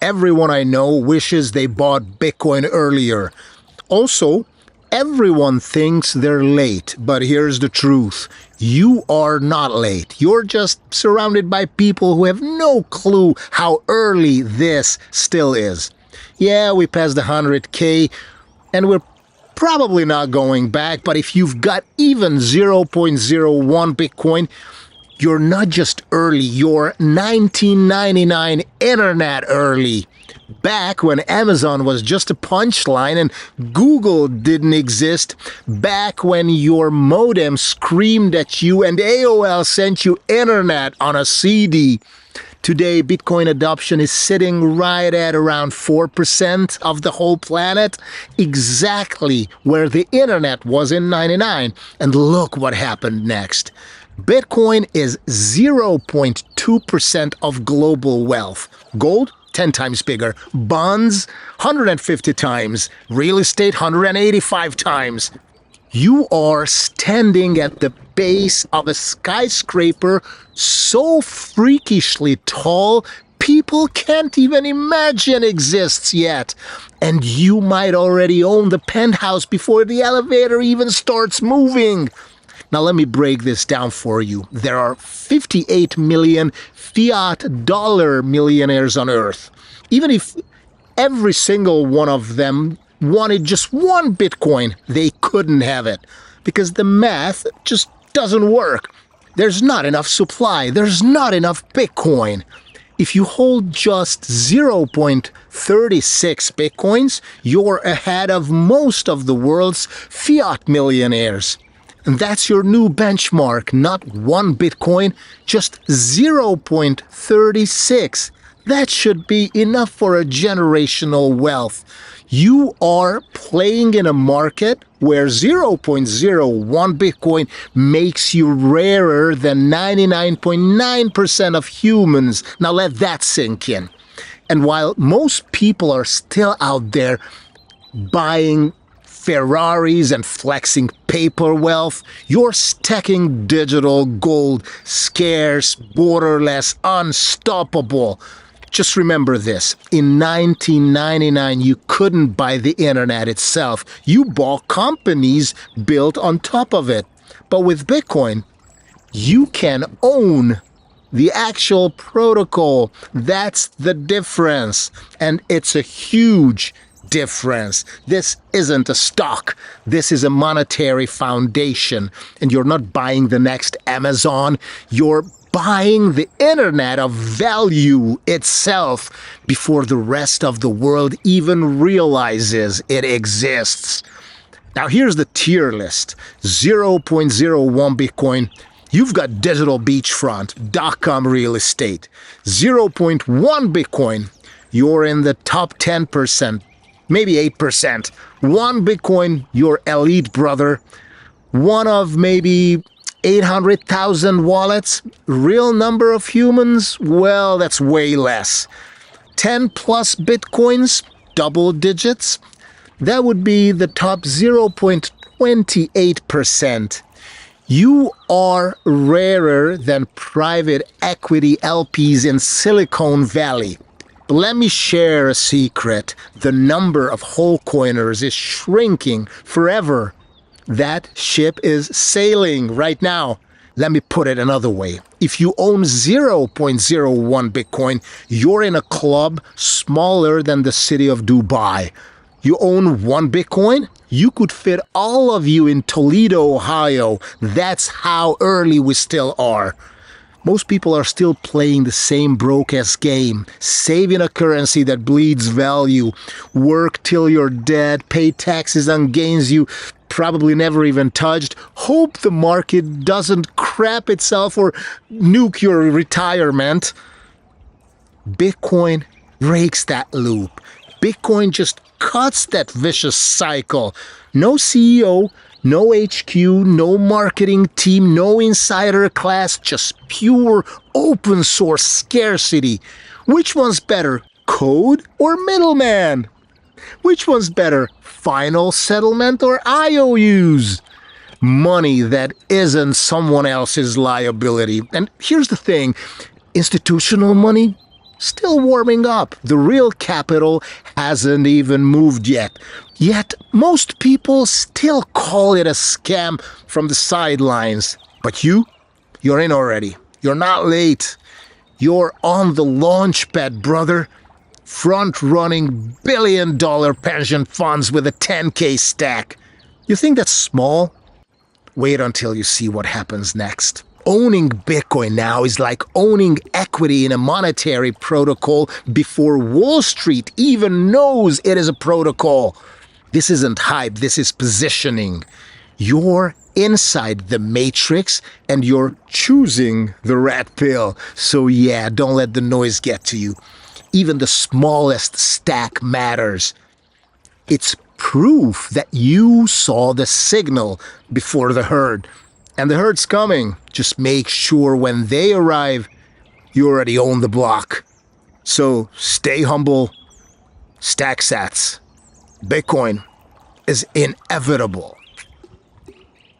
everyone I know wishes they bought Bitcoin earlier. Also, everyone thinks they're late, but here's the truth. You are not late. You're just surrounded by people who have no clue how early this still is. Yeah, we passed the 100K, and we're probably not going back, but if you've got even 0.01 Bitcoin, you're not just early, you're 1999 internet early. Back when Amazon was just a punchline and Google didn't exist, back when your modem screamed at you and AOL sent you internet on a CD. Today, Bitcoin adoption is sitting right at around 4% of the whole planet, exactly where the internet was in 99. And look what happened next. Bitcoin is 0.2% of global wealth. Gold, 10 times bigger. Bonds, 150 times. Real estate, 185 times. You are standing at the base of a skyscraper so freakishly tall, people can't even imagine exists yet. And you might already own the penthouse before the elevator even starts moving. Now let me break this down for you. There are 58 million fiat dollar millionaires on Earth. Even if every single one of them wanted just one Bitcoin, they couldn't have it. Because the math just doesn't work. There's not enough supply. There's not enough Bitcoin. If you hold just 0.36 Bitcoins, you're ahead of most of the world's fiat millionaires. And that's your new benchmark, not one Bitcoin, just 0.36. That should be enough for a generational wealth. You are playing in a market where 0.01 Bitcoin makes you rarer than 99.9% of humans. Now let that sink in. And while most people are still out there buying Ferraris and flexing paper wealth, you're stacking digital gold, scarce, borderless, unstoppable. Just remember this, in 1999 you couldn't buy the internet itself. You bought companies built on top of it. But with Bitcoin, you can own the actual protocol. That's the difference. And it's a huge difference. This isn't a stock. This is a monetary foundation. And you're not buying the next Amazon. You're buying the internet of value itself before the rest of the world even realizes it exists. Now here's the tier list. 0.01 Bitcoin. You've got digital beachfront, .com real estate. 0.1 Bitcoin. You're in the top 10%, maybe 8%. 1 Bitcoin, your elite brother. One of maybe 800,000 wallets. Real number of humans? Well, that's way less. 10 plus Bitcoins, double digits. That would be the top 0.28%. You are rarer than private equity LPs in Silicon Valley. But let me share a secret. The number of whole coiners is shrinking forever. That ship is sailing right now. Let me put it another way. If you own 0.01 Bitcoin, you're in a club smaller than the city of Dubai. You own 1 Bitcoin? You could fit all of you in Toledo, Ohio. That's how early we still are. Most people are still playing the same broke-ass game, saving a currency that bleeds value, work till you're dead, pay taxes on gains you probably never even touched, hope the market doesn't crap itself or nuke your retirement. Bitcoin breaks that loop. Bitcoin just cuts that vicious cycle. No CEO, no HQ, no marketing team, no insider class, just pure open source scarcity. Which one's better, code or middleman? Which one's better, final settlement or IOUs? Money that isn't someone else's liability. And here's the thing, institutional money, Still warming up. The real capital hasn't even moved yet. Yet, most people still call it a scam from the sidelines. But you're in already. You're not late. You're on the launch pad, brother. Front-running billion-dollar pension funds with a 10K stack. You think that's small? Wait until you see what happens next. Owning Bitcoin now is like owning equity in a monetary protocol before Wall Street even knows it is a protocol. This isn't hype, this is positioning. You're inside the matrix and you're choosing the red pill. So yeah, don't let the noise get to you. Even the smallest stack matters. It's proof that you saw the signal before the herd. And the herd's coming. Just make sure when they arrive, you already own the block. So stay humble, stack sats. Bitcoin is inevitable.